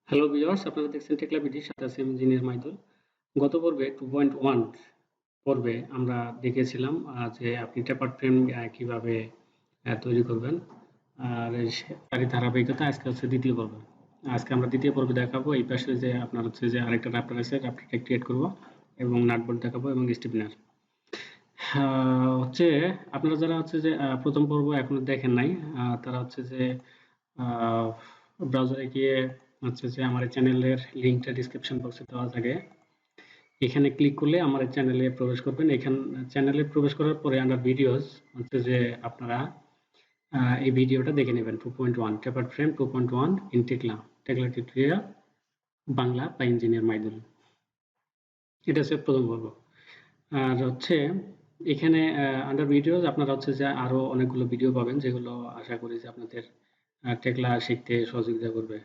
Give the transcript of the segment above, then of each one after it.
Hello viewers, আপনারা দেখছেন টেকলা বিডির সাথে আছি আমি ইঞ্জিনিয়ার মাইদুল। গত পর্বে 2.1 পর্বে আমরা দেখেছিলাম যে আপনি টেপার ফ্রেম কিভাবে তৈরি করবেন। আর তারই ধারাবাহিকতা আজকে হচ্ছে দ্বিতীয় পর্ব। আজকে আমরা দ্বিতীয় পর্বে দেখাবো এই পাশে যে আপনার হচ্ছে যে আরেকটা রাপ্টার আছে, রাপ্টারটা ক্রিয়েট করব এবং নাটবোল্ট দেখাবো এবং স্টিফেনার। হচ্ছে আপনারা যারা হচ্ছে যে প্রথম পর্ব এখনো দেখেন নাই, তারা হচ্ছে যে ব্রাউজারে গিয়ে হচ্ছে যে আমার চ্যানেলের লিঙ্কটা ডিসক্রিপশন বক্সে দেওয়া থাকে। এখানে ক্লিক করলে আমার চ্যানেলে প্রবেশ করবেন। এখানে চ্যানেলে প্রবেশ করার পরে আন্ডার ভিডিওস হচ্ছে যে আপনারা এই ভিডিওটা দেখে নেবেন। 2.1 টেপার ফ্রেম 2.1 ইন টেকলা টিউটোরিয়াল বাংলা বা ইঞ্জিনিয়ার মাইদুল। এটা হচ্ছে প্রথম পর্ব। আর হচ্ছে এখানে আন্ডার ভিডিওস আপনারা হচ্ছে যে আরো অনেকগুলো ভিডিও পাবেন, যেগুলো আশা করি যে আপনাদের টেকলা শিখতে সহযোগিতা করবে।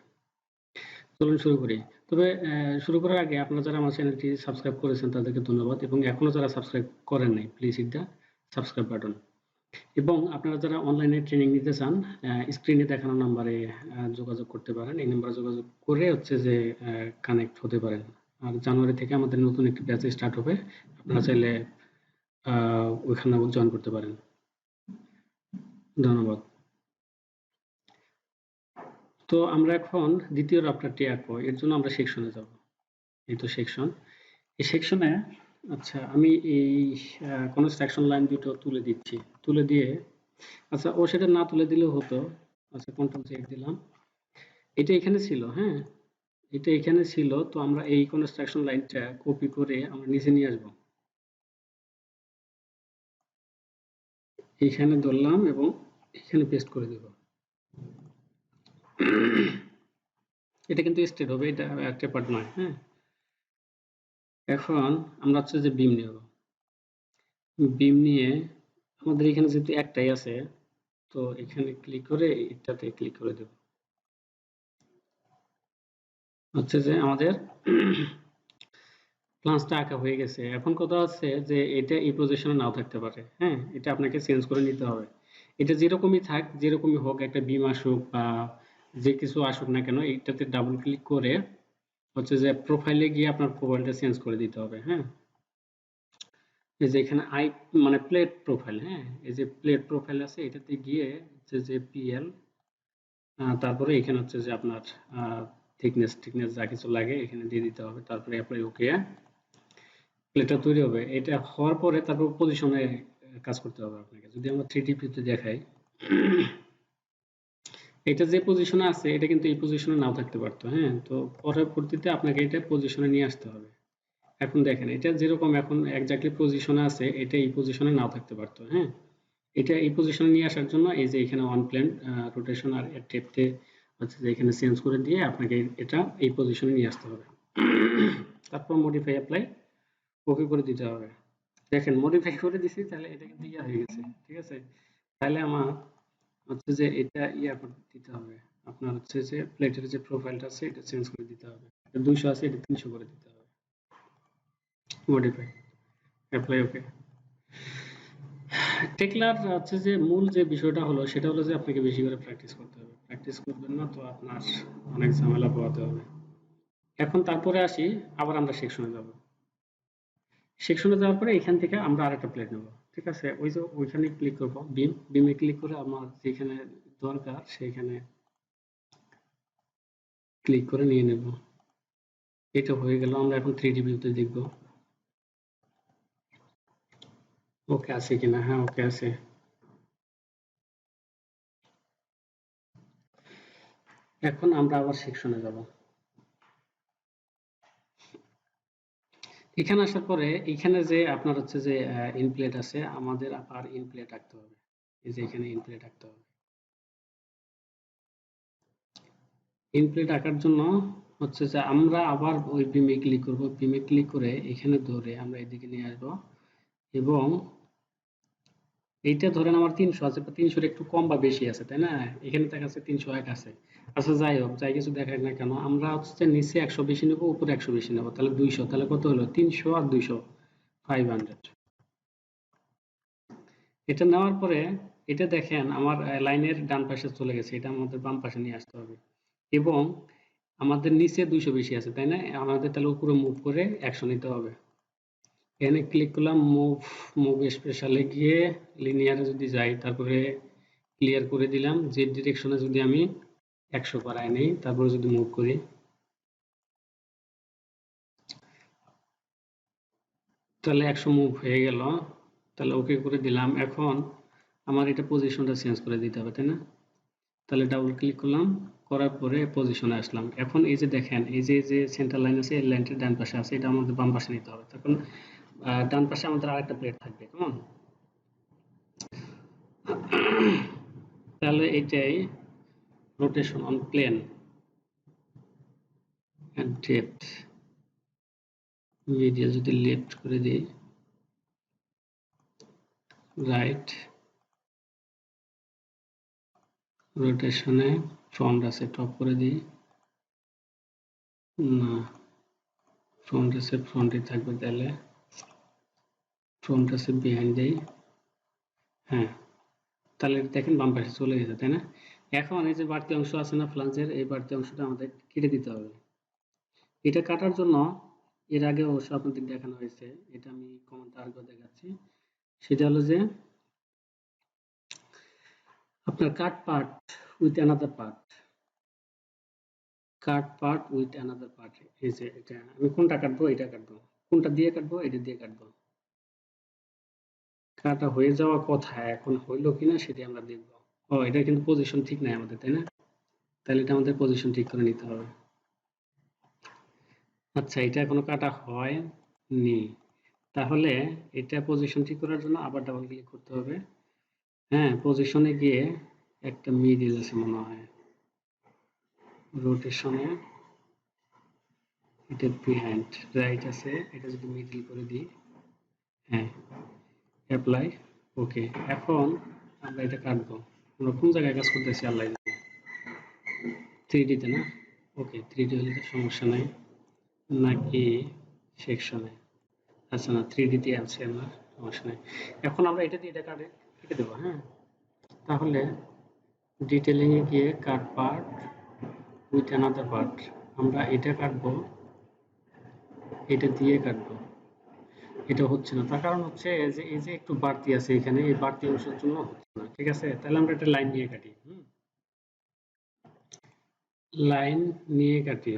চলুন শুরু করি। তবে শুরু করার আগে আপনারা যারা আমার চ্যানেলটি সাবস্ক্রাইব করেছেন তাদেরকে ধন্যবাদ, এবং এখনো যারা সাবস্ক্রাইব করেন নাই please hit the subscribe button. এবং আপনারা যারা অনলাইনে ট্রেনিং নিতে চান স্ক্রিনে দেখানো নাম্বারে যোগাযোগ করতে পারেন। এই নাম্বারে যোগাযোগ করে হচ্ছে যে কানেক্ট হতে পারেন। আর জানুয়ারি থেকে আমাদের নতুন একটি ব্যাচ স্টার্ট হবে, আপনারা চাইলে ওইখানে জয়েন করতে পারেন। ধন্যবাদ। তো আমরা এখন দ্বিতীয় রাপ্টারটি আঁকবো, এর জন্য আমরা সেকশনে যাব। এই তো সেকশন। এই সেকশনে আচ্ছা আমি এই কনস্ট্রাকশন লাইন দুটো তুলে দিচ্ছি, তুলে দিয়ে আচ্ছা ও সেটা না তুলে দিলেও হতো। আচ্ছা কন্ট্রোল চেক দিলাম, এটা এখানে ছিল। হ্যাঁ, এটা এখানে ছিল, তো আমরা এই কনস্ট্রাকশন লাইনটা কপি করে আমরা নিচে নিয়ে আসবো। এইখানে ধরলাম এবং এখানে পেস্ট করে দেব। এটা কিন্তু স্টেট হবে, এটা একটা পার্ট নয়। হ্যাঁ, এখন আমরা হচ্ছে যে বিম নেব। বিম নিয়ে আমাদের এখানে যেহেতু একটাই আছে, তো এখানে ক্লিক করে এটাতে ক্লিক করে দেব। হচ্ছে যে আমাদের প্লান্সটা আঁকা হয়ে গেছে। এখন কথা হচ্ছে যে এটা এই পজিশনে নাও থাকতে পারে। হ্যাঁ, এটা আপনাকে চেঞ্জ করে নিতে হবে। এটা যেরকমই থাক, যেরকমই হোক, একটা বিম আসুক বা যে কিছু আসুক না কেন, এইটাতে ডাবল ক্লিক করে হচ্ছে যে প্রোফাইলে গিয়ে আপনার প্রোফাইলটা চেঞ্জ করে দিতে হবে। হ্যাঁ, এই যে এখানে আই মানে প্লেট প্রোফাইল, হ্যাঁ এই যে প্লেট প্রোফাইল আছে, এটাতে গিয়ে হচ্ছে যে পিএল, তারপরে এখানে হচ্ছে যে আপনার থিকনেস যা কিছু লাগে এখানে দিয়ে দিতে হবে। তারপরে অ্যাপ্লাই ওকে, প্লেটটা তৈরি হবে। এটা হওয়ার পরে তারপর পজিশনে কাজ করতে হবে আপনাকে। যদি আমরা 3D ভিউতে দেখাই, এটা যে পজিশনে আছে এটা কিন্তু এই পজিশনে নাও থাকতে পারতো। হ্যাঁ, তো পরবর্তীতে আপনাকে এটা পজিশনে নিয়ে আসতে হবে। এখন দেখেন এটা যেরকম এখন এক্স্যাক্টলি পজিশনে আছে, এটা এই পজিশনে নাও থাকতে পারতো। হ্যাঁ, এটা এই পজিশনে নিয়ে আসার জন্য এই যে এখানে ওয়ান প্লেন রোটেশন আর ডেপথে হচ্ছে যে এখানে চেঞ্জ করে দিয়ে আপনাকে এটা এই পজিশনে নিয়ে আসতে হবে। তারপর মডিফাই অ্যাপ্লাই ওকে করে দিতে হবে। দেখেন মডিফাই করে দিছি, তাহলে এটা কিন্তু ইয়া হয়ে গেছে। ঠিক আছে, তাহলে আমার হচ্ছে যে এটা ইয়া করে দিতে হবে। আপনার হচ্ছে যে প্লেটের যে প্রোফাইলটা আছে এটা চেঞ্জ করে দিতে হবে। এটা 200 আছে, এটা 300 করে দিতে হবে। Modify apply okay. টেকলার হচ্ছে যে মূল যে বিষয়টা হলো সেটা হলো যে আপনাকে বেশি করে প্র্যাকটিস করতে হবে। প্র্যাকটিস করবেন না তো আপনার অনেক ঝামেলা পোহাতে হবে। এখন তারপরে আসি, আবার আমরা সেকশনে যাব। সেকশনে যাওয়ার পরে এখান থেকে আমরা আরেকটা প্লেট নেব। ঠিক আছে, ওই যে ওইখানে ক্লিক করব, বিমে ক্লিক করে আমার যেখানে দরকার সেইখানে ক্লিক করে নিয়ে নেব। এটা হয়ে গেল। আমরা এখন 3D ভিউতে দেখব ওকে আছে কিনা। হ্যাঁ ওকে আছে। এখন আমরা আবার সেকশনে যাব। এখানে আসার পরে এখানে যে আপনার হচ্ছে যে ইনপ্লেট আছে, আমাদের আবার ইনপ্লেট আঁকতে হবে। এই যে এখানে ইনপ্লেট আঁকতে হবে। ইনপ্লেট আঁকার জন্য হচ্ছে যে আমরা আবার ওই বিমে ক্লিক করব। বিমে ক্লিক করে এখানে ধরে আমরা এদিকে নিয়ে আসব, এবং এইটা ধরেন আমার 300 আছে, বা 300 একটু কম বা বেশি আছে, তাই না? এখানে দেখা যাচ্ছে 301 আছে। আচ্ছা যাই হোক, যাই কিছু দেখায় না কেন, আমরা হচ্ছে নিচে 100 বেশি নেব, উপরে 100 বেশি নেব, তাহলে 200। তাহলে কত হলো? 300 আর 200 500। এটা নেওয়ার পরে এটা দেখেন আমার লাইনের ডান পাশে চলে গেছে, এটা আমাদের বাম পাশে নিয়ে আসতে হবে। এবং আমাদের নিচে 200 বেশি আছে, তাই না? আমাদের তাহলে উপরে মুভ করে 100 নিতে হবে। এখানে ক্লিক করলাম, মুভ স্পেশালে গিয়ে লিনিয়ারে যদি যাই, তারপরে ক্লিয়ার করে দিলাম। যে ডিরেকশনে যদি আমি 100 বাড়ায় নেই, তারপরে যদি মুভ করি, তাহলে 100 মুভ হয়ে গেল। তাহলে ওকে করে দিলাম। এখন আমার এটা পজিশনটা চেঞ্জ করে দিতে হবে, তাই না? তাহলে ডাবল ক্লিক করলাম, করার পরে পজিশনে আসলাম। এখন এই যে দেখেন, এই যে সেন্টার লাইন আছে, এই লাইনটা ডান পাশে আছে, এটা আমাদের বাম পাশে নিতে হবে। তখন ডান পাশে আমাদের আরেকটা প্লেট থাকবে, কেমন? তাহলে এটাই rotation on plane and depth. Medial যদি লেফট করে দিই, রাইট, রোটেশনে ফ্রন্ট আছে, টপ করে দিই, না ফ্রন্ট আছে, ফ্রন্টই থাকবে, তাহলে ফ্রন্ট আছে বিহাইন্ড দেই, হ্যাঁ। তাহলে দেখেন বাম পাশে চলে গেছে, তাই না? এখন এই যে বাড়তি অংশ আছে না ফ্লাঞ্জের, এই বাড়তি অংশটা আমাদের কেটে দিতে হবে। এটা কাটার জন্য এর আগে অবশ্য আপনাদের দেখানো হয়েছে, এটা আমি কমেন্ট আরেকবার দেখাচ্ছি। সেটা হলো যে আপনার cut part with another part, cut part with another part. এই যে এটা আমি কোনটা কাটবো, এটা কাটবো, কোনটা দিয়ে কাটবো, এটা দিয়ে কাটবো। কাটা হয়ে যাওয়া কথা, এখন হইলো কিনা সেটা আমরা দেখবো। ও, এটা কিন্তু পজিশন ঠিক নাই আমাদের, তাই না? তাহলে এটা আমাদের পজিশন ঠিক করে নিতে হবে। আচ্ছা, এটা এখনো কাটা হয়নি, তাহলে এটা পজিশন ঠিক করার জন্য আবার ডাবল ক্লিক করতে হবে। হ্যাঁ, পজিশনে গিয়ে একটা মিডিল আছে মনে হয়, রোটেশনে এটা বিহাইন্ড রাইট আছে, এটা যদি মিডিল করে দিই, হ্যাঁ, অ্যাপ্লাই, ওকে। এখন আমরা এটা কাটবো। আমরা কোন জায়গায় কাজ করতেছি আল্লাহ জানে, 3D তে না? ওকে, 3D হলে তো সমস্যা নাই, নাকি সেকশনে? আচ্ছা, না 3D তে আছে আমার, সমস্যা নাই। এখন আমরা এটা দিয়ে এটা কেটে দেবো, হ্যাঁ। তাহলে ডিটেলিং এ গিয়ে কাট পার্ট উইথ অ্যানাদার পার্ট, আমরা এটা কাটবো, এটা দিয়ে কাটবো। এটা হচ্ছে না, তার কারণ হচ্ছে যে এই যে একটু বাড়তি আছে এখানে, এই বাড়তি অংশের জন্য হচ্ছে না। ঠিক আছে, তাহলে আমরা একটা লাইন নিয়ে কাটি। লাইন নিয়ে কাটি।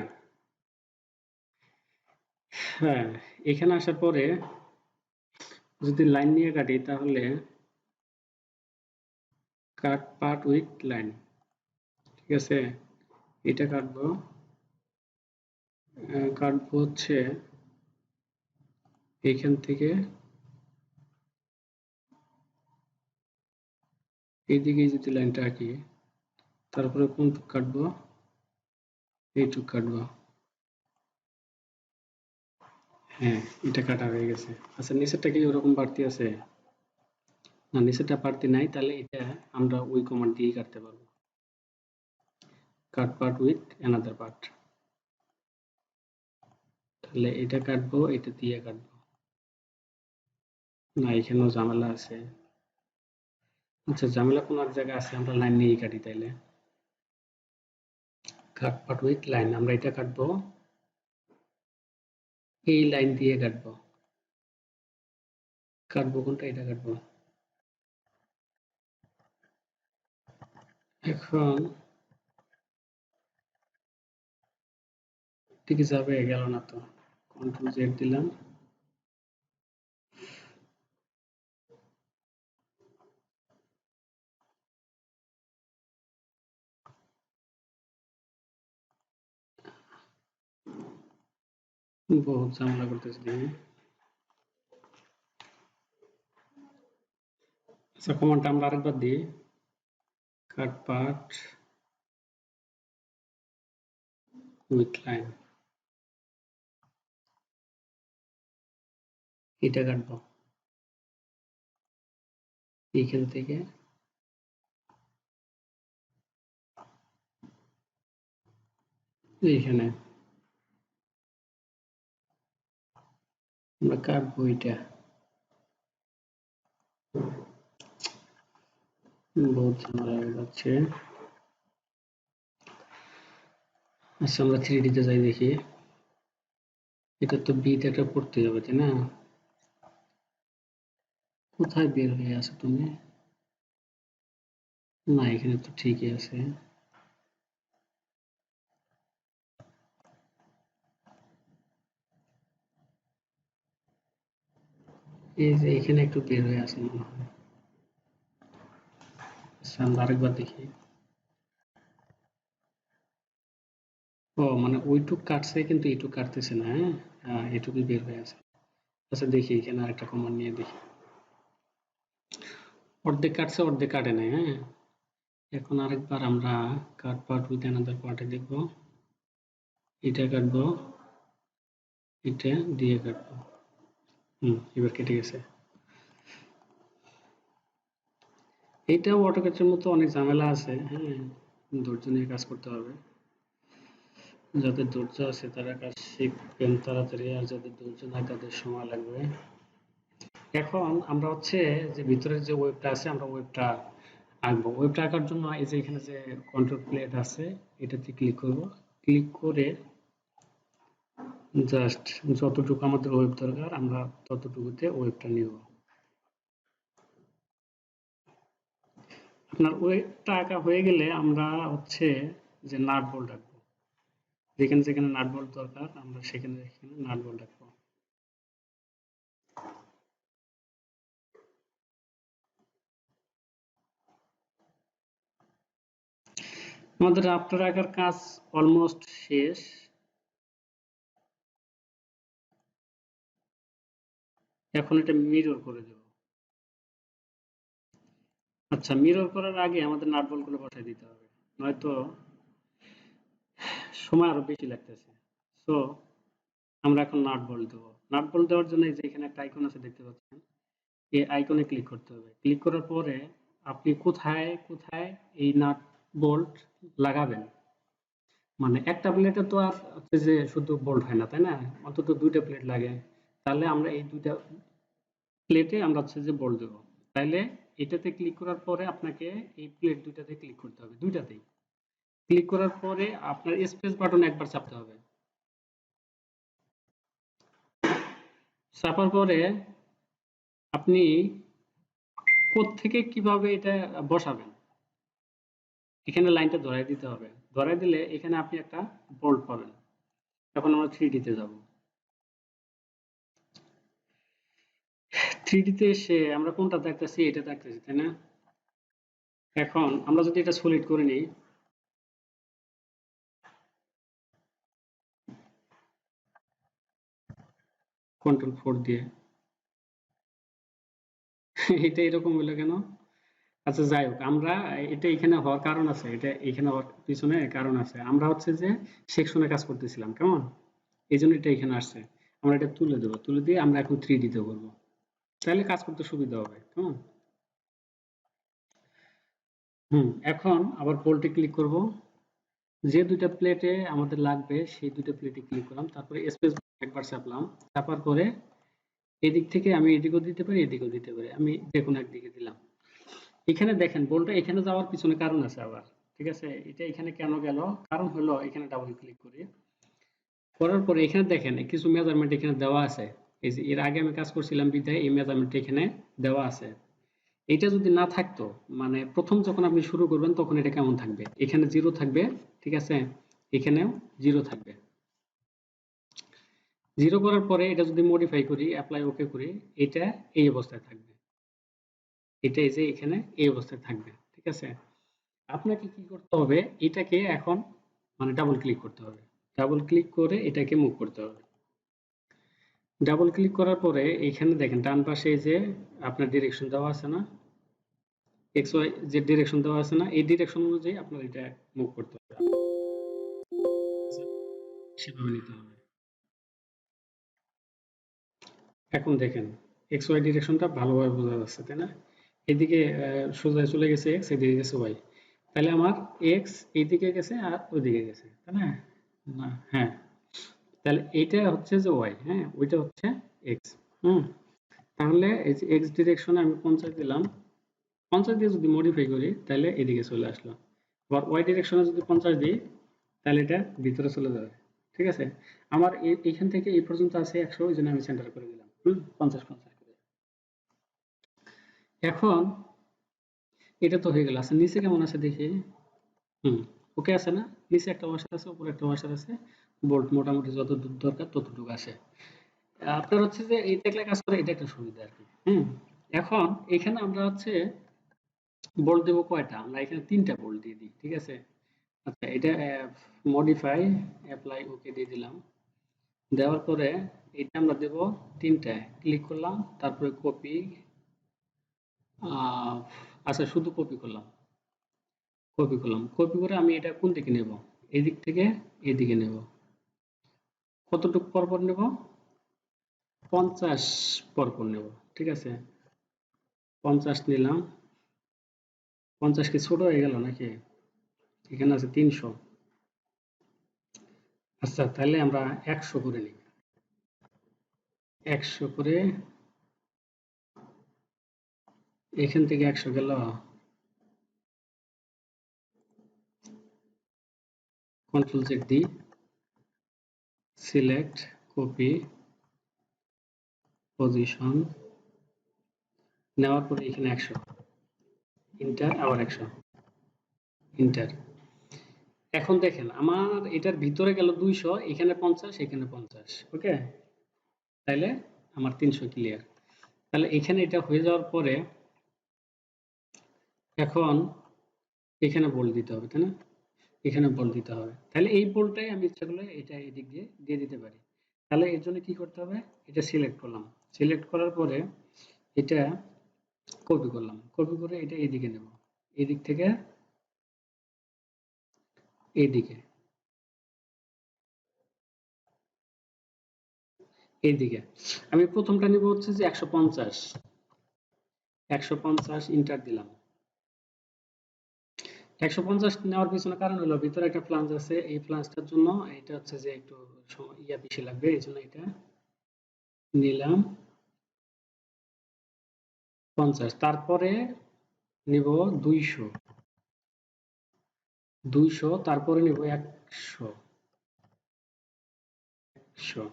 হ্যাঁ, এখানে আসার পরে যদি লাইন নিয়ে কাটি, তাহলে কাট পার্ট উইথ লাইন, ঠিক আছে, এটা কাটবো। কাটবো হচ্ছে এইখান থেকে এইদিকে যদি লাইনটা আঁকি, তারপরে কোনটুক কাটবো, এইটুক কাটবো। হ্যাঁ, এটা কাটা হয়ে গেছে। আচ্ছা, নিচেরটা কি ওরকম বাড়তি আছে? না, নিচেরটা বাড়তি নাই, তাহলে এটা আমরা ওই কমান্ড দিয়েই কাটতে পারবো, কাট পার্ট উইথ অ্যানাদার পার্ট। তাহলে এটা কাটবো, এটা দিয়ে কাটবো, না এখানেও ঝামেলা আছে। আচ্ছা, ঝামেলা কোন এক জায়গায় আছে, আমরা লাইন নিয়েই কাটি তাইলে। কাট পার্ট উইথ লাইন, আমরা এটা কাটবো, এই লাইন দিয়ে কাটবো। কাটবো কোনটা, এটা কাটবো। এখন ঠিক যাবে, গেল না তো। কন্ট্রোল জেড দিলাম, বহুত ঝামেলা করতেছি দেখি। আচ্ছা, কমান্ডটা আমরা আরেকবার দিই, কাট পার্ট উইথ লাইন, এটা কাটবো এইখান থেকে এইখানে, আমরা কাটবো এটা। বহুত ঝামেলা হয়ে যাচ্ছে। আচ্ছা আমরা 3D তে যাই দেখি। এটা তো বি তে একটা করতে হবে তাই না? কোথায় বের হয়ে আছো তুমি? না এখানে তো ঠিকই আছে। এই যে এখানে একটু বের হয়ে আছে মনে হয়। আচ্ছা আমরা আরেকবার দেখি। ও মানে ওইটুক কাটছে কিন্তু এইটুক কাটতেছে না, হ্যাঁ? এইটুকুই বের হয়ে আছে। আচ্ছা দেখি এখানে আরেকটা কমান্ড নিয়ে দেখি। অর্ধেক কাটছে অর্ধেক কাটে নাই, হ্যাঁ? এখন আরেকবার আমরা কাট পার্ট উইথ অ্যানাদার পার্টে দেখবো। এটা কাটবো, এটা দিয়ে কাটবো। এবার কেটে গেছে। এইটাও অটোক্যাডের মতো অনেক ঝামেলা আছে, হ্যাঁ? ধৈর্য নিয়ে কাজ করতে হবে। যাদের ধৈর্য আছে তারা কাজ শিখবেন তাড়াতাড়ি, আর যাদের ধৈর্য নাই তাদের সময় লাগবে। এখন আমরা হচ্ছে যে ভিতরের যে ওয়েবটা আছে আমরা ওয়েবটা আঁকবো। ওয়েবটা আঁকার জন্য এই যে এখানে যে কন্ট্রোল প্লেট আছে এটাতে ক্লিক করব। ক্লিক করে জাস্ট যতটুকু আমাদের ওয়েব দরকার আমরা ততটুকুতে ওয়েবটা নিব। আপনার ওয়েবটা আঁকা হয়ে গেলে আমরা হচ্ছে যে নাট বোল্ট আঁকবো। যেখানে যেখানে নাট বোল্ট দরকার আমরা সেখানে সেখানে নাট বোল্ট আঁকবো। আমাদের রাফটার আঁকার কাজ অলমোস্ট শেষ। এখন এটা মিরর করে দেব। আচ্ছা মিরর করার আগে আমাদের নাট বোল্ট গুলো বসাই দিতে হবে, নয়তো সময় আরো বেশি লাগতেছে। সো আমরা এখন নাট বোল্ট দেবো। নাট বোল্ট দেওয়ার জন্য এই যে এখানে একটা আইকন আছে দেখতে পাচ্ছেন, এই আইকনে ক্লিক করতে হবে। ক্লিক করার পরে আপনি কোথায় কোথায় এই নাট বোল্ট লাগাবেন, মানে একটা প্লেটে তো আর হচ্ছে যে শুধু বোল্ট হয় না তাই না, অন্তত দুইটা প্লেট লাগে। তাহলে আমরা এই দুইটা প্লেটে আমরা হচ্ছে যে বোল্ট দেবো। তাইলে এটাতে ক্লিক করার পরে আপনাকে এই প্লেট দুইটাতে ক্লিক করতে হবে, দুইটাতেই ক্লিক করার পরে আপনার স্পেস বাটন একবার চাপতে হবে। চাপার পরে আপনি কোত্থেকে কিভাবে এটা বসাবেন এখানে লাইনটা ধরাই দিতে হবে। ধরাই দিলে এখানে আপনি একটা বোল্ট পাবেন। এখন আমরা 3D তে যাব। 3D তে এসে আমরা কোনটা দেখতেছি এটা দেখতেছি তাই না? এখন আমরা যদি এটা সলিড করে নিই, কন্ট্রোল 4 দিয়ে এটা এরকম হলো কেন? আচ্ছা যাই হোক, আমরা এটা এখানে হওয়ার কারণ আছে, এটা এখানে হওয়ার পিছনে কারণ আছে। আমরা হচ্ছে যে সেকশনে কাজ করতেছিলাম কেমন, এই জন্য এটা এখানে আসছে। আমরা এটা তুলে দেবো, তুলে দিয়ে আমরা এখন 3D তে করবো, তাহলে কাজ করতে সুবিধা হবে কেমন। এখন আবার বোল্টে ক্লিক করব। যে দুইটা প্লেটে আমাদের লাগবে সেই দুইটা প্লেটে ক্লিক করলাম, তারপরে স্পেস একবার চাপলাম। চাপার পরে এদিক থেকে আমি এদিকেও দিতে পারি এদিকেও দিতে পারি, আমি যে কোনো একদিকে দিলাম। এখানে দেখেন বোল্টটা এখানে যাওয়ার পিছনে কারণ আছে আবার, ঠিক আছে? এটা এখানে কেন গেল, কারণ হলো এখানে ডাবল ক্লিক করি, করার পরে এখানে দেখেন কিছু মেজারমেন্ট এখানে দেওয়া আছে। এই যে এর আগে আমি কাজ করছিলাম বিধায় এই মেজারমেন্ট এখানে দেওয়া আছে। এটা যদি না থাকতো, মানে প্রথম যখন আপনি শুরু করবেন তখন এটা কেমন থাকবে, এখানে 0 থাকবে, ঠিক আছে? এখানেও 0 থাকবে। 0 করার পরে এটা যদি মডিফাই করি, অ্যাপ্লাই ওকে করি, এটা এই অবস্থায় থাকবে। এটা এই যে এখানে এই অবস্থায় থাকবে, ঠিক আছে? আপনাকে কি করতে হবে, এটাকে এখন মানে ডাবল ক্লিক করতে হবে। ডাবল ক্লিক করে এটাকে মুভ করতে হবে। ডাবল ক্লিক করার পরে এখানে দেখেন ডান পাশে এই যে আপনার ডিরেকশন দেওয়া আছে না, এক্স ওয়াই যে ডিরেকশন দেওয়া আছে না, এই ডিরেকশন অনুযায়ী আপনার এটা মুভ করতে হবে, সেভাবে নিতে হবে। এখন দেখেন এক্স ওয়াই ডিরেকশনটা ভালোভাবে বোঝা যাচ্ছে তাই না? এদিকে সোজা চলে গেছে এক্স, এদিকে গেছে ওয়াই। তাহলে আমার এক্স এইদিকে গেছে আর ওইদিকে গেছে তাই না? না, হ্যাঁ। তাহলে এইটা হচ্ছে যে ওয়াই, হ্যাঁ, ওইটা হচ্ছে এক্স। হুম তাহলে এই যে এক্স ডিরেকশনে আমি 50 দিলাম, 50 দিয়ে যদি মডিফাই করি তাহলে এদিকে চলে আসলো। আবার ওয়াই ডিরেকশনে যদি 50 দিই তাহলে এটা ভিতরে চলে যাবে। ঠিক আছে, আমার এইখান থেকে এই পর্যন্ত আছে 100, ওই জন্য আমি সেন্টার করে দিলাম 50-50 করে। এখন এটা তো হয়ে গেল। আচ্ছা নিচে কেমন আছে দেখি। ওকে আছে না? নিচে একটা ওয়াশার আছে, উপরে একটা ওয়াশার আছে, বোল্ট মোটামুটি যতটুকু দরকার ততটুকু আছে। আপনার হচ্ছে যে এই দেখলে কাজ করে, এটা একটা সুবিধা আর কি। এখন এখানে আমরা হচ্ছে বোল্ট দেবো কয়টা? আমরা এখানে 3টা বোল্ট দিয়ে দিই। ঠিক আছে, আচ্ছা এটা মডিফাই অ্যাপ্লাই ওকে দিয়ে দিলাম। দেওয়ার পরে এটা আমরা দেব 3টায়, ক্লিক করলাম, তারপরে কপি। আচ্ছা শুধু কপি করলাম, কপি করে আমি এটা কোন দিকে নেব? এদিক থেকে এদিকে নেব। কতটুকু পরপর নেব? 50 পরপর নেব। ঠিক আছে, 50 নিলাম। 50 কি ছোট হয়ে গেল নাকি? এখানে আছে 300। আচ্ছা তাহলে আমরা 100 করে নিই। 100 করে এখান থেকে 100 গেল। কন্ট্রোল জেড দিই, সিলেক্ট, কপি, পজিশন, নেওয়ার পরে এখানে 100, ইন্টার, আবার 100, ইন্টার। এখন দেখেন আমার এটার ভিতরে গেল 200, এখানে 50, এখানে 50। ওকে, তাইলে আমার 300 ক্লিয়ার। তাহলে এখানে এটা হয়ে যাওয়ার পরে এখন এখানে বোল্ট দিতে হবে, তাই না? এখানে বোল্ট দিতে হবে। তাহলে এই বোল্টটাই আমি ইচ্ছা করলে এটা এদিক দিয়ে দিয়ে দিতে পারি। তাহলে এর জন্য কি করতে হবে? এটা সিলেক্ট করলাম, সিলেক্ট করার পরে এটা কপি করলাম, কপি করে এটা এদিকে নেব, এদিক থেকে এইদিকে, এইদিকে। আমি প্রথমটা নিব হচ্ছে যে 150, 150 ইন্টার দিলাম। 150 নেওয়ার পিছনে কারণ হলো ভিতরে একটা ফ্লাঞ্জ আছে, এই ফ্লাঞ্জটার জন্য এটা হচ্ছে যে একটু সময় বেশি লাগবে, এই জন্য এটা নিলাম 50। তারপরে নিব 200, 200, তারপরে নিব 100, 100।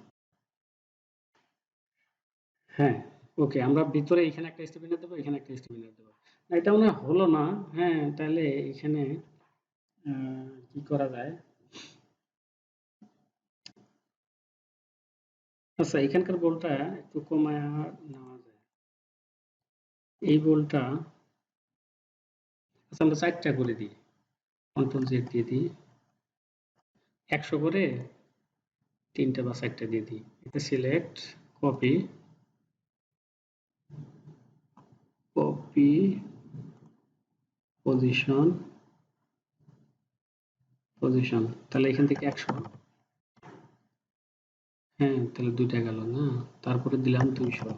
হ্যাঁ, ওকে, আমরা ভিতরে এখানে একটা স্টেপিনার দেবো, এখানে একটা স্টেপিনার দেবো। না এটা মনে হয় হলো না। হ্যাঁ, তাহলে এখানে কি করা যায়? আচ্ছা এখানকার বলটা একটু কমায় নেওয়া যায়। এই বলটা আচ্ছা আমরা 4টা করে দিই, কন্ট্রোল জেড দিয়ে দিই, 100 করে 3টা বা 4টা দিয়ে দিই। এটা select, copy, copy, position, position. তাহলে এখান থেকে 100। হ্যাঁ, তাহলে 2টা গেল না? তারপরে দিলাম 200।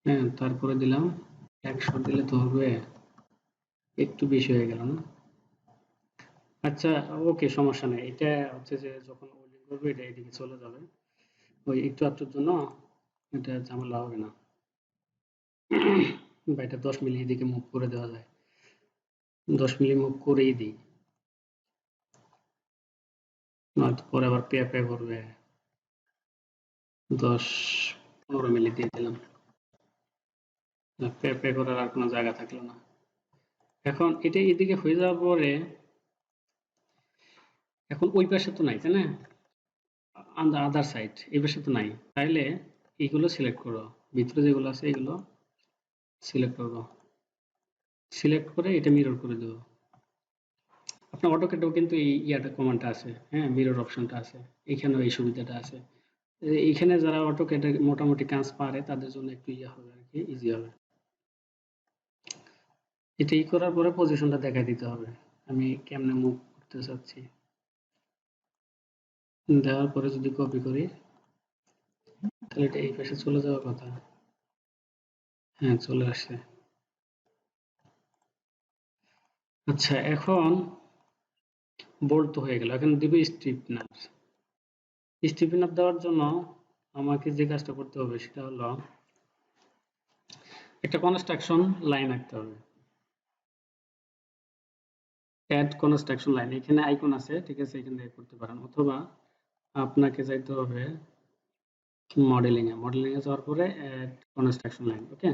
হ্যাঁ, তারপরে দিলাম 100, দিলে তো হবে। একটু বেশি হয়ে গেল না? আচ্ছা ওকে, সমস্যা নেই। এটা হচ্ছে যে যখন ওয়েল্ডিং করবে এটা এদিকে চলে যাবে, ওই একটু আধটুর জন্য এটা ঝামেলা হবে না। বা এটা 10 মিলি এদিকে মুভ করে দেওয়া যায়, 10 মিলি মুভ করেই দিই, নয়তো পরে আবার পেয়ে পেয়ে করবে। 10-15 মিলি দিয়ে দিলাম, পেয়ে পেয়ে করার আর কোনো জায়গা থাকলো না। এখন এটা এদিকে হয়ে যাওয়ার পরে এখন ওই পাশে তো নাই, তাই না? অন দ্য আদার সাইড, এই পাশে তো নাই। তাইলে এইগুলো সিলেক্ট করো, ভিতরে যেগুলো আছে এগুলো সিলেক্ট করবো, সিলেক্ট করে এটা মিরর করে দেবো। আপনার অটোক্যাডেও কিন্তু এই ইয়াটা কমান্ডটা আছে, হ্যাঁ, মিরর অপশনটা আছে, এখানেও এই সুবিধাটা আছে। এইখানে যারা অটোক্যাডে মোটামুটি কাজ পারে তাদের জন্য একটু ইয়ে হবে আর কি, ইজি হবে। এটা ই করার পরে পজিশনটা দেখাই দিতে হবে, আমি কেমনে মুভ করতে চাচ্ছি। দেওয়ার পরে যদি কপি করি তাহলে এটা এই পাশে চলে যাওয়ার কথা। হ্যাঁ, চলে আসছে। আচ্ছা এখন বোল্ট তো হয়ে গেল, এখন দিব স্টিফেনার। স্টিফেনার দেওয়ার জন্য আমাকে যে কাজটা করতে হবে সেটা হলো একটা কনস্ট্রাকশন লাইন আঁকতে হবে। অ্যাড কনস্ট্রাকশন লাইন, এখানে আইকন আছে, ঠিক আছে, এখান থেকে করতে পারেন, অথবা আপনাকে যাইতে হবে মডেলিং এ যাওয়ার পরে অ্যাড কনস্ট্রাকশন লাইন। ওকে,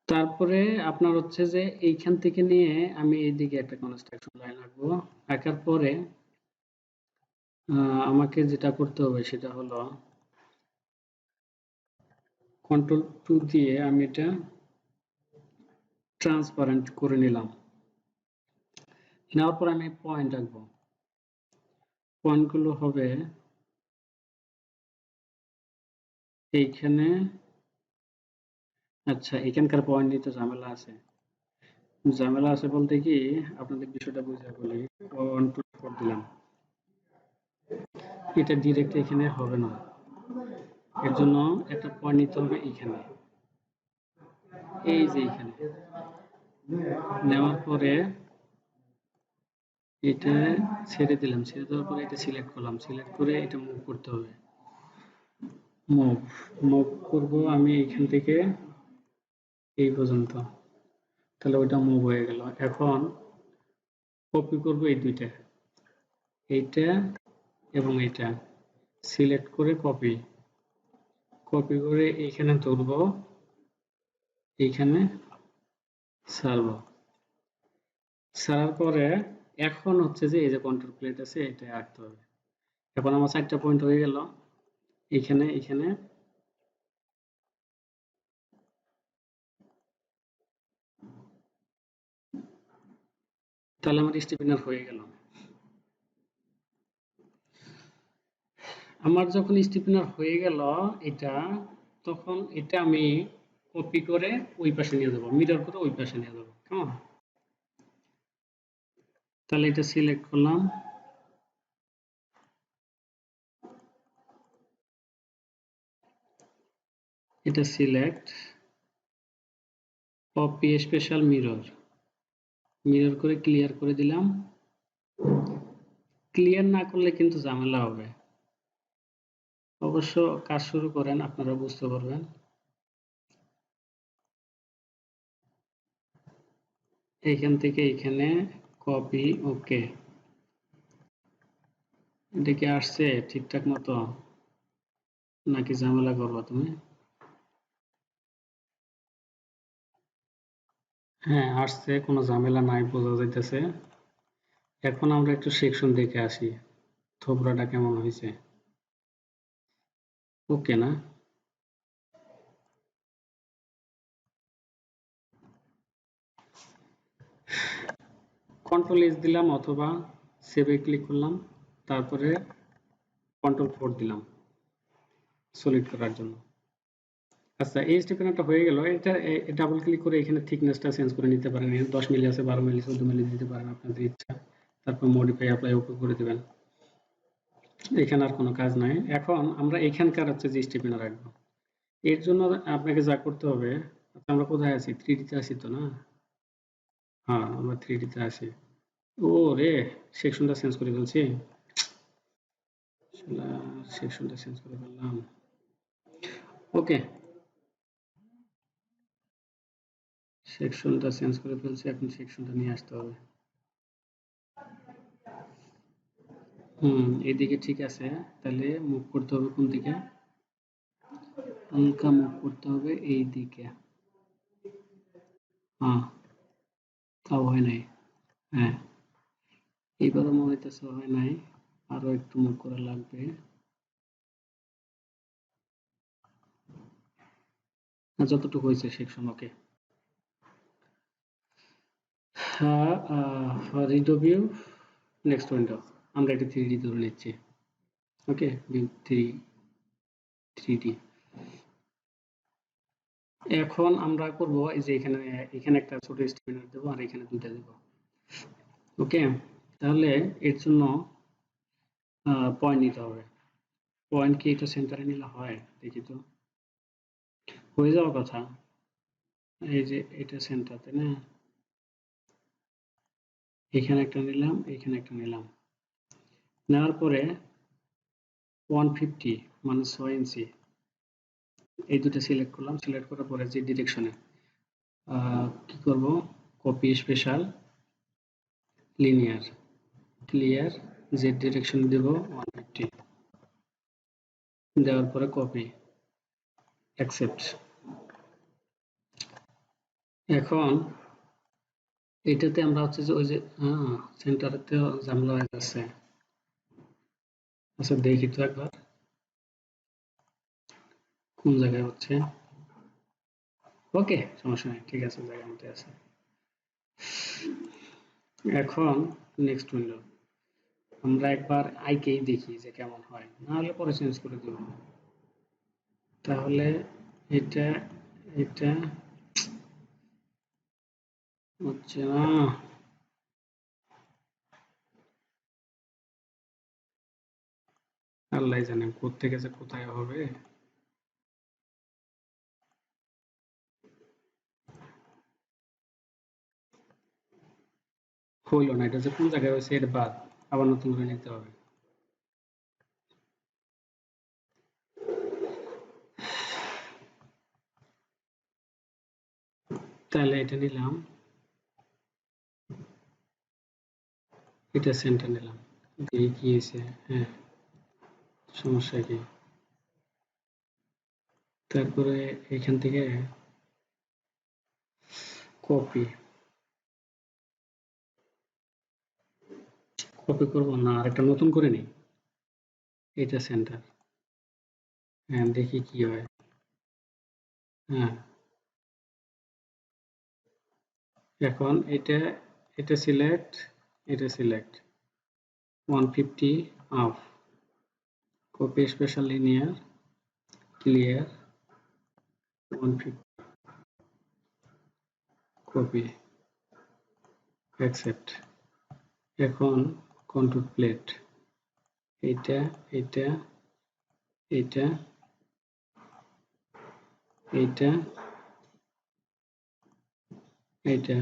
তারপরে আপনার হচ্ছে যে এইখান থেকে নিয়ে আমি এইদিকে একটা কনস্ট্রাকশন লাইন আঁকবো। আঁকার পরে আমাকে যেটা করতে হবে সেটা হলো Ctrl+2 দিয়ে আমি এটা ট্রান্সপারেন্ট করে নিলাম। নেওয়ার পর আমি পয়েন্ট আঁকবো। পয়েন্টগুলো হবে এইখানে। আচ্ছা, এখানকার পয়েন্ট নিতে ঝামেলা আছে। ঝামেলা আছে বলতে কি, আপনাদের বিষয়টা বুঝে বলি। 1 2 4 দিলাম, এটা ডিরেক্ট এখানে হবে না, এর জন্য একটা পয়েন্ট নিতে হবে এখানে, এই যে এখানে। নেওয়ার পরে এটা ছেড়ে দিলাম, ছেড়ে দেওয়ার পরে এটা সিলেক্ট করলাম, সিলেক্ট করে এটা মুভ করতে হবে। মুভ মুভ করব আমি এখান থেকে এই পর্যন্ত, তাহলে ওইটা মুভ হয়ে গেল। এখন কপি করব এই দুইটা, এইটা এবং এইটা, সিলেক্ট করে কপি কপি করে এইখানে ধরব, এইখানে ছাড়ব। ছাড়ার পরে এখন হচ্ছে যে এই যে কন্ট্রোল প্লেট আছে, এটা আঁকতে হবে। এখন আমার 4টা পয়েন্ট হয়ে গেল, এখানে এখানে তাহলে আমার স্টিফেনার হয়ে গেল। আমার যখন স্টিফেনার হয়ে গেল এটা, তখন এটা আমি কপি করে ওই পাশে নিয়ে যাবো, মিরর করে ওই পাশে নিয়ে যাবো। কেমন? তাহলে এটা সিলেক্ট করলাম, এটা select, copy special mirror, mirror করে ক্লিয়ার করে দিলাম। ক্লিয়ার না করলে কিন্তু ঝামেলা হবে, অবশ্য কাজ শুরু করেন, আপনারা বুঝতে পারবেন। এইখান থেকে এইখানে কপি, ওকে। এটা কি আসছে ঠিকঠাক মতো, নাকি ঝামেলা করবা তুমি? হ্যাঁ, আসছে, কোনো ঝামেলা নাই, বোঝা যাইতেছে। এখন আমরা একটু সেকশন দেখে আসি, থোবরাটা কেমন হয়েছে। ওকে না? Ctrl+S দিলাম অথবা সেভে ক্লিক করলাম, তারপরে Ctrl+4 দিলাম সলিড করার জন্য। আচ্ছা, এই স্টেপটা হয়ে গেল। এটা ডাবল ক্লিক করে এখানে থিকনেসটা চেঞ্জ করে নিতে পারেন। 10 মিলি আছে, 12 মিলি, 14 মিলি দিতে পারেন আপনাদের ইচ্ছা। তারপর মডিফাই অ্যাপ্লাই ওকে করে দেবেন। এখানে আর কোনো কাজ নাই। এখন আমরা এখানকার হচ্ছে যে স্টেপটা রাখবো, এর জন্য আপনাকে যা করতে হবে, আচ্ছা আমরা কোথায় আছি? 3D তে আছি তো না? হ্যাঁ, আমরা 3D তে আছি। ও রে, সেকশনটা চেঞ্জ করে ফেলছি, শালা সেকশনটা চেঞ্জ করে ফেললাম। ওকে, সেকশনটা চেঞ্জ করে ফেলছি, এখন সেকশনটা নিয়ে আসতে হবে। এইদিকে ঠিক আছে, তাহলে মুভ করতে হবে কোন দিকে? হালকা মুভ করতে হবে এই দিকে। হ্যাঁ, তাও হয় নাই। হ্যাঁ, এইবারও মনে হইতেছে হয় নাই, আরো একটু মুভ করা লাগবে। যতটুকু হয়েছে সেকশন ওকে। হ্যাঁ, রিডো ভিউ, নেক্সট উইন্ডো, আমরা এটা 3D ধরে নিচ্ছি। ওকে, ভিউ 3D। এখন আমরা করব এই যে এখানে, এখানে একটা ছোট স্টেপলার দেবো আর এখানে দুইটা দেবো। ওকে, তাহলে এর জন্য পয়েন্ট নিতে হবে। পয়েন্ট কি এটা সেন্টারে নিলে হয়? দেখি তো, হয়ে যাওয়ার কথা। এই যে এটা সেন্টার, তাই না? এখানে একটা নিলাম, এখানে একটা নিলাম, নেওয়ার পরে 150 মানে 6 ইঞ্চি, এই দুটো সিলেক্ট করলাম। সিলেক্ট করার পরে যে ডিরেকশনে কি করব, copy special linear clear z direction দেব 150, দেওয়ার পরে কপি অ্যাকসেপ্ট। এখন এটাতে আমরা হচ্ছে যে ওই যে সেন্টারেতেও ঝামেলা হয়ে যাচ্ছে। আচ্ছা দেখি তো একবার কোন জায়গায় হচ্ছে। ওকে, সমস্যা নেই, ঠিক আছে, জায়গার মধ্যে আছে। এখন নেক্সট উইন্ডো আমরা একবার আইকেই দেখি যে কেমন হয়, না হলে পরে চেঞ্জ করে দেব। তাহলে এটা এটা হচ্ছে না, আল্লাহ জানে কোত্থেকে যে কোথায় হবে। হইল না, এটা যে কোন জায়গায় হয়েছে এর বাদ আবার নতুন করে নিতে হবে। তাহলে এটা নিলাম, এটা সেন্টার নিলাম, দিয়ে কি হয়েছে, হ্যাঁ সমস্যা কি। তারপরে এখান থেকে কপি কপি করবো না, আরেকটা নতুন করে নিই, এটা সেন্টার। হ্যাঁ দেখি কি হয়। হ্যাঁ এখন এটা এটা সিলেক্ট, এটা select 150 of, copy special linear clear 150, copy accept. এখন কন্ট্রোল প্লেট, এইটা এইটা এইটা এইটা এইটা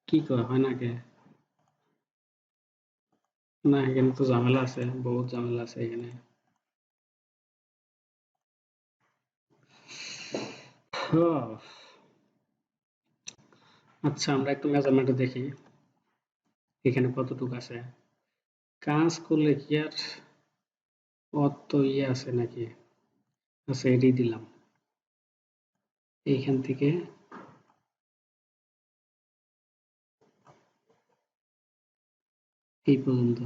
কি কয় হয় নাকি? না এখানে তো ঝামেলা আছে, বহুত ঝামেলা আছে এখানে। আচ্ছা আমরা একটু মেজারমেন্টে দেখি এখানে কতটুকু আছে। কাজ করলে কি আর অত ইয়ে আছে নাকি? আচ্ছা এটাই দিলাম, এইখান থেকে এই পর্যন্ত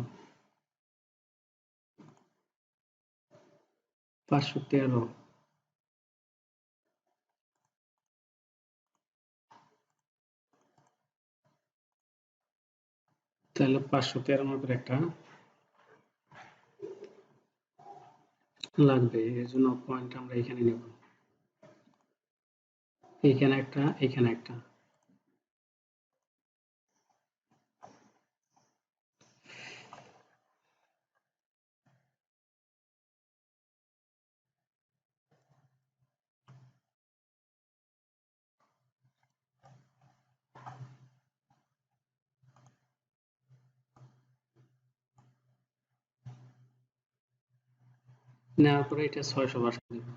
513। তাহলে 513 মাপের একটা লাগবে, এর জন্য পয়েন্ট আমরা এখানে নেব, এইখানে একটা এখানে একটা। নেওয়ার পরে এটা 600 বাসায় দেব,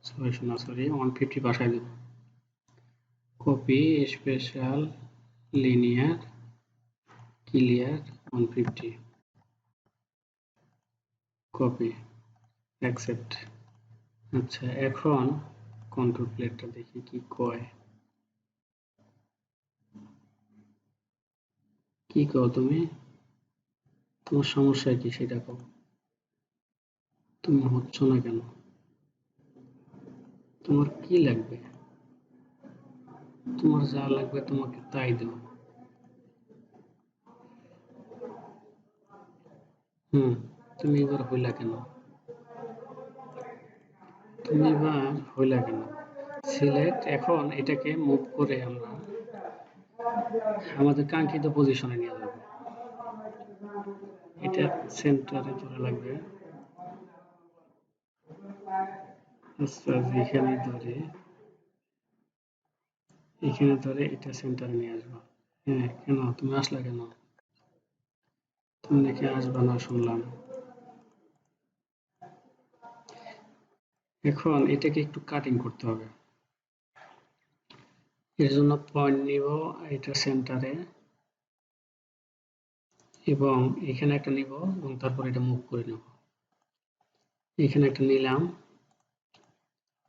600 না সরি 150 বাসায় দেব। Copy special linear clear 150, copy accept. আচ্ছা এখন কন্ট্রোল প্লেটটা দেখি কি কয়। কি কও তুমি, তোমার সমস্যা কি সেটা কও, তুমি হচ্ছ না কেন, তোমার কি লাগবে, তোমার যা লাগবে তোমাকে তাই দেব। তুমি এবার হইলা কেন, তুমি এবার হইলা কেন। সিলেক্ট, এখন এটাকে মুভ করে আমরা আমাদের কাঙ্ক্ষিত পজিশনে নিয়ে যাব। এটা সেন্টারে ধরে লাগবে, আচ্ছা এখানে ধরে, এখানে ধরে এটা সেন্টারে নিয়ে আসবো। হ্যাঁ কেন তুমি আসলা কেন, তুমি নাকি আসবা না শুনলাম। এখন এটাকে একটু কাটিং করতে হবে। এর জন্য পয়েন্ট নিব এটা সেন্টারে, এবং এখানে একটা নিব এবং তারপর এটা মুভ করে নেব। এখানে একটা নিলাম,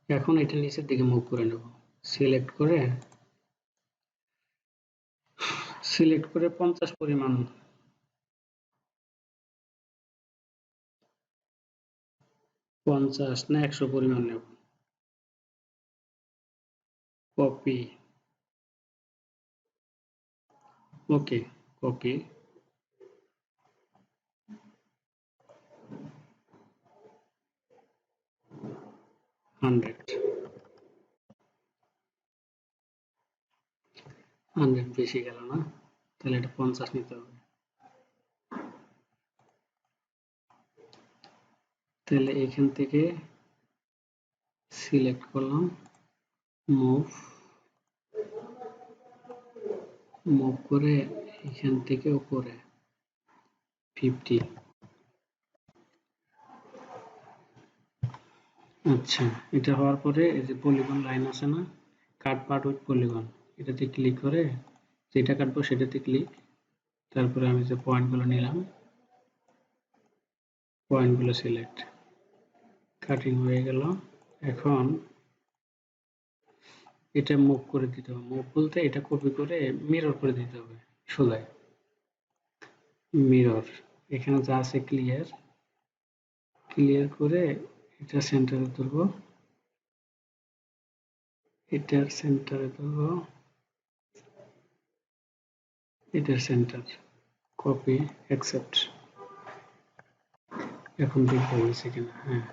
এখন এটা নিচের দিকে মুভ করে নেব। সিলেক্ট করে 50 পরিমাণ, 50 না 100 পরিমাণ নেব। কপি, ওকে, কপি, 100 বেশি গেল না, তাহলে এটা 50 নিতে হবে। তাহলে এখান থেকে সিলেক্ট করলাম, মুভ, মুভ করে এখান থেকে উপরে 50। আচ্ছা, এটা হওয়ার পরে এই যে পলিগন লাইন আছে না, কাট পার্ট উইথ পলিগন, এটাতে ক্লিক করে যেটা কাটবো সেটাতে ক্লিক, তারপরে আমি যে পয়েন্টগুলো নিলাম, পয়েন্টগুলো সিলেক্ট, কাটিং হয়ে গেল। এখন এটা মুভ করে দিতে হবে। মুভ বলতে এটা কপি করে মিরর করে দিতে হবে সোজায়। মিরর, এখানে যা আছে ক্লিয়ার, ক্লিয়ার করে এটা সেন্টারে ধরবো, এটার সেন্টারে ধরবো, এটার সেন্টার, কপি, অ্যাকসেপ্ট। এখন দেখবো হয়েছে কিনা। হ্যাঁ,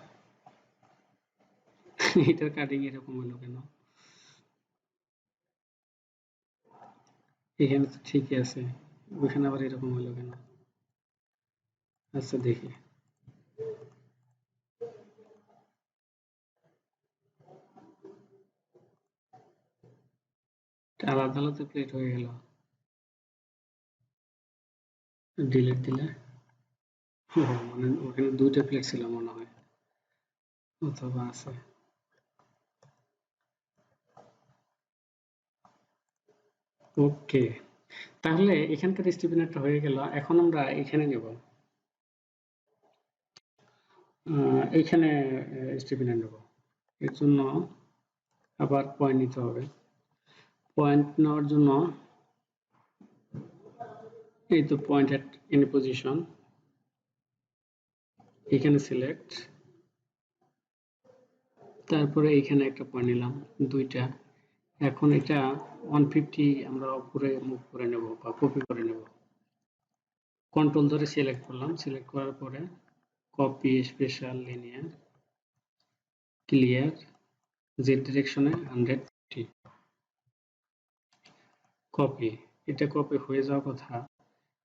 এটার কাটিং এরকম হলো কেন? এখানে তো ঠিকই আছে, ওইখানে আবার এরকম হলো কেন? আচ্ছা দেখি, আলাদা আলাদা প্লেট হয়ে গেল। ডিলিট দিলে, ও মানে ওখানে দুইটা প্লেট ছিল মনে হয়, অথবা আছে। ওকে, তাহলে এখানকার স্টিফেনারটা হয়ে গেল। এখন আমরা এখানে নেব, এইখানে স্টিফেনার নেব। এর জন্য আবার পয়েন্ট নিতে হবে। পয়েন্ট নেওয়ার জন্য এই তো পয়েন্ট এট এনি পজিশন, এখানে সিলেক্ট, তারপরে এখানে একটা পয়েন্ট নিলাম, দুইটা। এখন এটা 150 আমরা উপরে মুভ করে নেব বা কপি করে নেব। কন্ট্রোল ধরে সিলেক্ট করলাম, সিলেক্ট করার পরে copy, special, linear, clear, z ডিরেকশনে 150, কপি। এটা কপি হয়ে যাওয়ার কথা।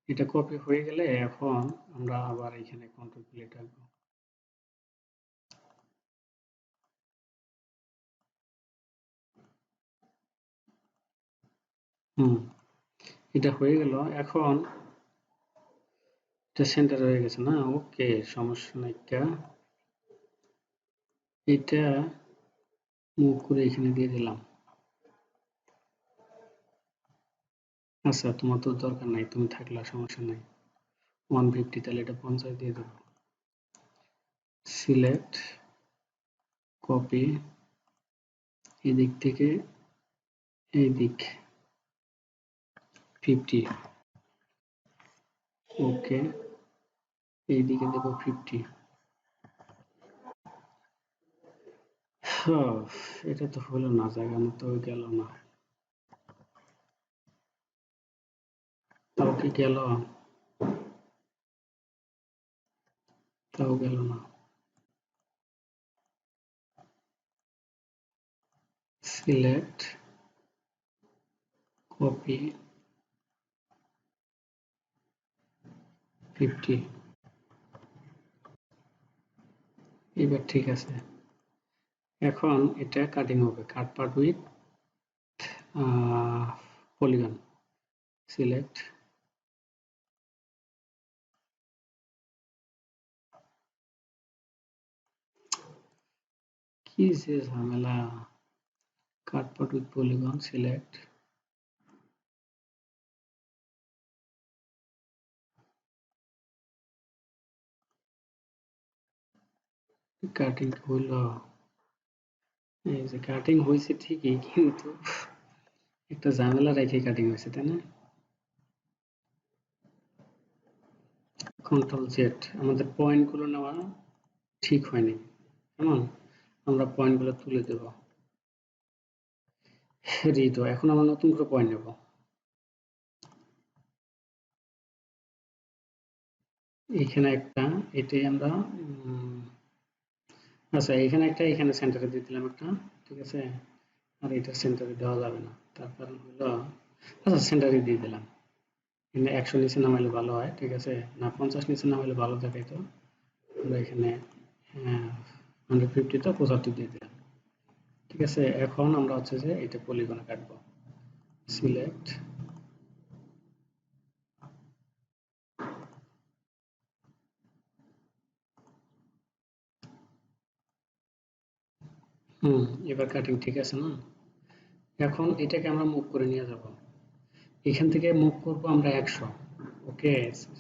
এটা কপি হয়ে গেলে এখন আমরা আবার এখানে কন্ট্রোল প্লেট রাখবো। হুম, এটা হয়ে গেল। এখন এটা সেন্টার হয়ে গেছে না? ওকে, সমস্যা নাই। এটা মুভ করে এখানে দিয়ে দিলাম। আচ্ছা, তোমার তো দরকার নাই, তুমি থাকলে সমস্যা নাই। 150, তাহলে এটা 50 দিয়ে দেবো। সিলেক্ট, কপি, এদিক থেকে এই দিক 50, ওকে, এইদিকে দেবো 50। এটা তো হলো না, জায়গা মতো গেল না। তাও কি গেল? তাও গেল না। সিলেক্ট, কপি, 50, এবার ঠিক আছে। এখন এটা কাটিং হবে, কাট পার্ট উইথ পলিগন, সিলেক্ট, কি যে ঝামেলা, কাটপাট উইথ পলিগন সিলেক্ট, কাটিং হইল, এই যে কাটিং হয়েছে ঠিকই, কিন্তু একটা ঝামেলা রেখে কাটিং হয়েছে, তাই না? কন্ট্রোল জেড, আমাদের পয়েন্ট গুলো নেওয়া ঠিক হয়নি, কেমন? আমরা পয়েন্ট গুলো তুলে দেব, রিড। এখন আমরা নতুন করে পয়েন্ট নেব, এখানে একটা, এটাই আমরা আচ্ছা এখানে একটা, এখানে সেন্টারে দিয়ে দিলাম একটা, ঠিক আছে। আর এটা সেন্টারে দেওয়া যাবে না, তার কারণ হলো, আচ্ছা সেন্টারে দিয়ে দিলাম, এখানে 100 নিচে নামাইলে ভালো হয়, ঠিক আছে, না 50 নিচে নামাইলে ভালো দেখাইতো। আমরা এখানে 150 তো 75 দিয়ে দিলাম, ঠিক আছে। এখন আমরা হচ্ছে যে এটা পলিগনে কাটবো, সিলেক্ট, এবার কাটিং ঠিক আছে না? এখন এটাকে আমরা মুভ করে নিয়ে যাব, এখান থেকে মুভ করব আমরা 100, ওকে।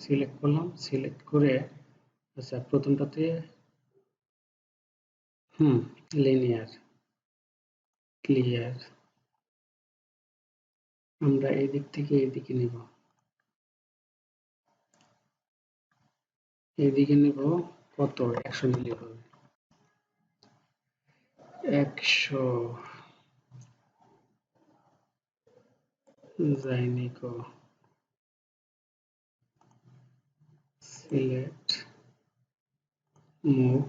সিলেক্ট করলাম, সিলেক্ট করে আচ্ছা প্রথমটাতে লিনিয়ার ক্লিয়ার, আমরা এই দিক থেকে এইদিকে নিব, এইদিকে নিব, কত 100 নিলে হবে, 100 যায়নি কো, সিলেক্ট, মুভ,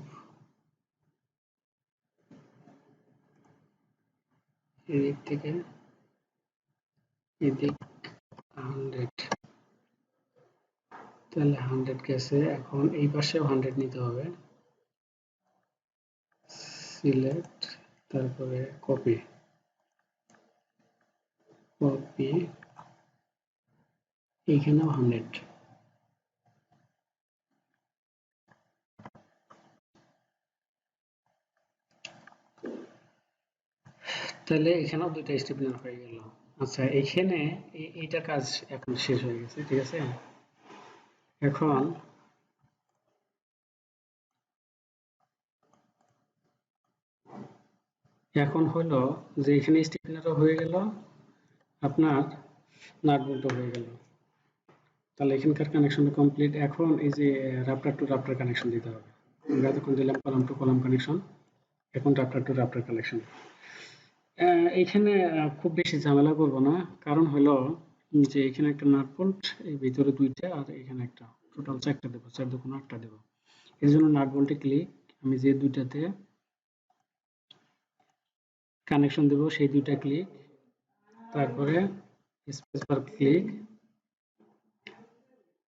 এদিক থেকে এদিক 100, তাহলে 100 গেছে, এখন এই পাশেও 100 নিতে হবে, সিলেক্ট, তারপরে কপি, কপি, এইখানেও 100, তাহলে এখানেও দুইটা স্টেপ নেওয়া হয়ে গেল। আচ্ছা এখানে এইটা কাজ এখন শেষ হয়ে গেছে, ঠিক আছে। এখন এখন হলো যে এখানে স্টেপনারও হয়ে গেল, আপনার নাট বল্টও হয়ে গেল, তাহলে এখানকার কানেকশন কমপ্লিট। এখন এই যে রাপ্টার টু রাপ্টার কানেকশন দিতে হবে, আমরা এতক্ষণ দিলাম কলাম টু কলাম কানেকশন, এখন রাপ্টার টু রাপ্টার কানেকশন। এইখানে খুব বেশি ঝামেলা করব না, কারণ হলো যে এখানে একটা নাট বল্ট, এই ভিতরে দুইটা, আর এখানে একটা, টোটাল 4টা দেবো, 4 দুগুণ 8টা দেবো। এর জন্য নাট বল্টে ক্লিক, আমি যে দুইটাতে কানেকশন দেব সেই দুইটা ক্লিক, তারপরে স্পেস বার ক্লিক,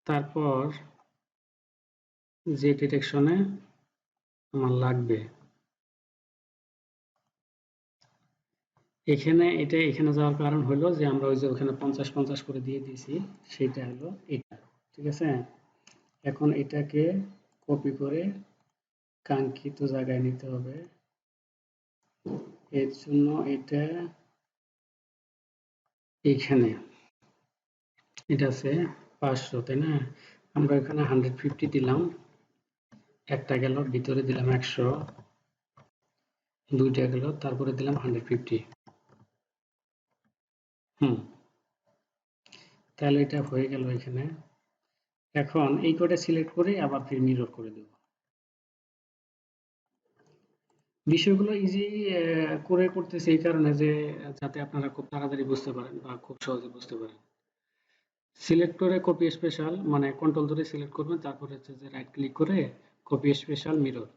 তারপর যে ডিরেকশনে আমার লাগবে এখানে, এটা এখানে যাওয়ার কারণ হলো যে আমরা ওই যে ওখানে 50-50 করে দিয়ে দিয়েছি, সেটা হলো এটা, ঠিক আছে। এখন এটাকে কপি করে কাঙ্ক্ষিত জায়গায় নিতে হবে, এর জন্য এটা এইখানে, এটা আছে 500, তাই না? আমরা এখানে 150 দিলাম, একটা গেল, ভিতরে দিলাম 100, দুইটা গেল, তারপরে দিলাম 150, তাহলে এটা হয়ে গেল এখানে। এখন এই কোডে সিলেক্ট করে আবার ফির মিরর করে দেব। বিষয়গুলো ইজি করে করতেছি এই কারণে যে যাতে আপনারা খুব তাড়াতাড়ি বুঝতে পারেন বা খুব সহজে বুঝতে পারেন। সিলেক্ট করে কপি স্পেশাল, মানে কন্ট্রোল ধরে সিলেক্ট করবেন, তারপর হচ্ছে যে রাইট ক্লিক করে কপি স্পেশাল মিরর,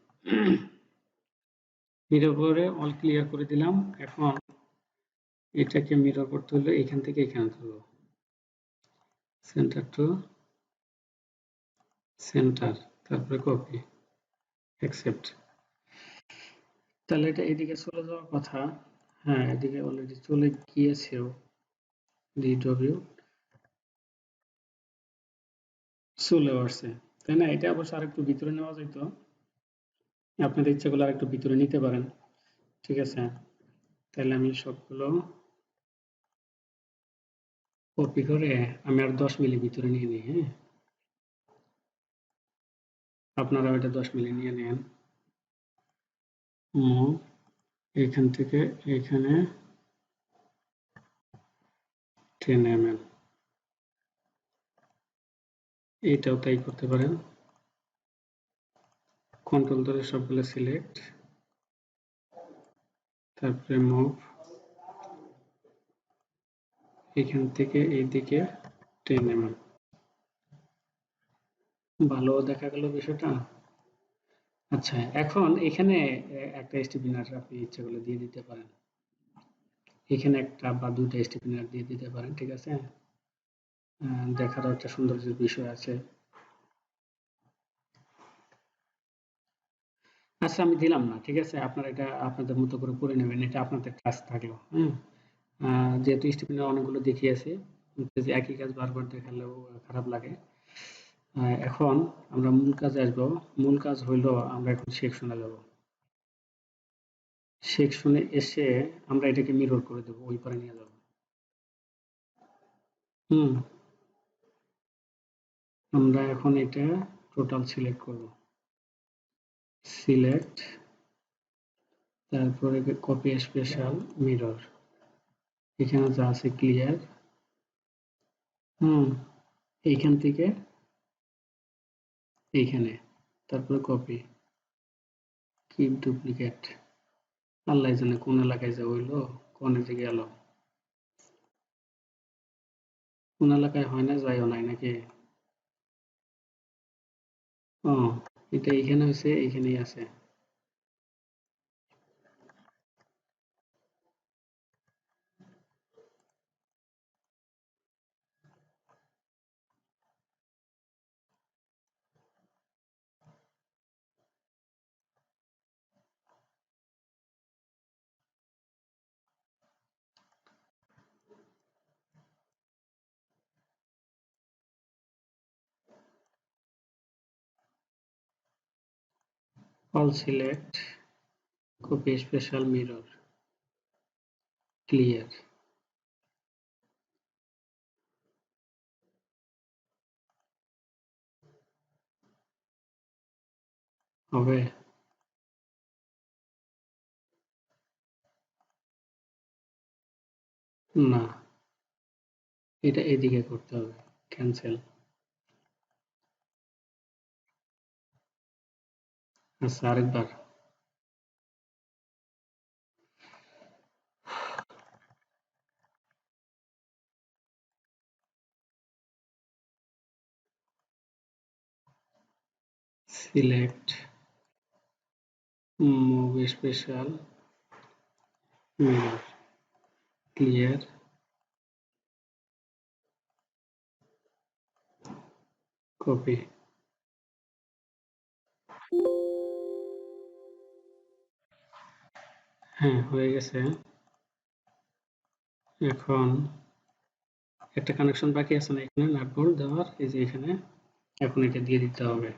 মিরর করে অল ক্লিয়ার করে দিলাম। এখন এটাকে মিরর করতে হলে এখান থেকে এখানে তুলব, সেন্টার টু সেন্টার, তারপরে কপি, অ্যাকসেপ্ট। তাহলে এটা এদিকে চলে যাওয়ার কথা, হ্যাঁ এদিকে অলরেডি চলে গিয়েছেও, ডিডব্লিউ চলে আসছে, তাই না? এটা অবশ্য আরেকটু ভিতরে নেওয়া যেত, আপনাদের ইচ্ছা করলে আরেকটু ভিতরে নিতে পারেন, ঠিক আছে, তাহলে আমি সবগুলো কপি করে আমি আর 10 মিলি ভিতরে নিয়ে নিই। হ্যাঁ, আপনারা ওইটা 10 মিলি নিয়ে নেন। মুভ এখান থেকে এখানে 10 mm, এইটাও তাই করতে পারেন। কন্ট্রোল ধরে সবগুলো সিলেক্ট, তারপরে মুভ এখান থেকে এইদিকে 10 mm। ভালো দেখা গেল বিষয়টা। আচ্ছা, এখন এখানে একটা স্টিফেনার আপনি ইচ্ছা করলে দিয়ে দিতে পারেন, এখানে একটা বা দুইটা স্টিফেনার দিয়ে দিতে পারেন। ঠিক আছে, দেখারও একটা সৌন্দর্যের বিষয় আছে। আচ্ছা, আমি দিলাম না, ঠিক আছে, আপনারা এটা আপনাদের মতো করে করে নেবেন, এটা আপনাদের কাজ থাকলো। হ্যাঁ, যেহেতু স্টিফেনার অনেকগুলো দেখিয়েছি, যে একই কাজ বারবার দেখালেও খারাপ লাগে। এখন আমরা মূল কাজে আসবো। মূল কাজ হইলো আমরা এখন সেকশনে যাব। সেকশনে এসে আমরা এটাকে মিরর করে দেবো, ওই পারে নিয়ে যাব। হুম, আমরা এখন এটা টোটাল সিলেক্ট করব। সিলেক্ট, তারপরে কপি স্পেশাল মিরর, এখানে যা আছে ক্লিয়ার। হুম, এইখান থেকে এইখানে, তারপরে কপি, কিপ ডুপ্লিকেট। আল্লাহ জানে কোন এলাকায় যা হইলো, কোন যে গেল, কোন এলাকায় হয় না, যাইও নাই নাকি। ও, এটা এইখানে হয়েছে, এইখানেই আছে। All select, copy special mirror, clear. হবে না, এটা এদিকে করতে হবে, ক্যান্সেল। আচ্ছা, আরেকবার select, move special mirror, clear, copy. হ্যাঁ, হয়ে গেছে। এখন একটা কানেকশন বাকি আছে না, এখানে নাট বোল্ট দেওয়ার, এই যে এখানে, এখন এটা দিয়ে দিতে হবে।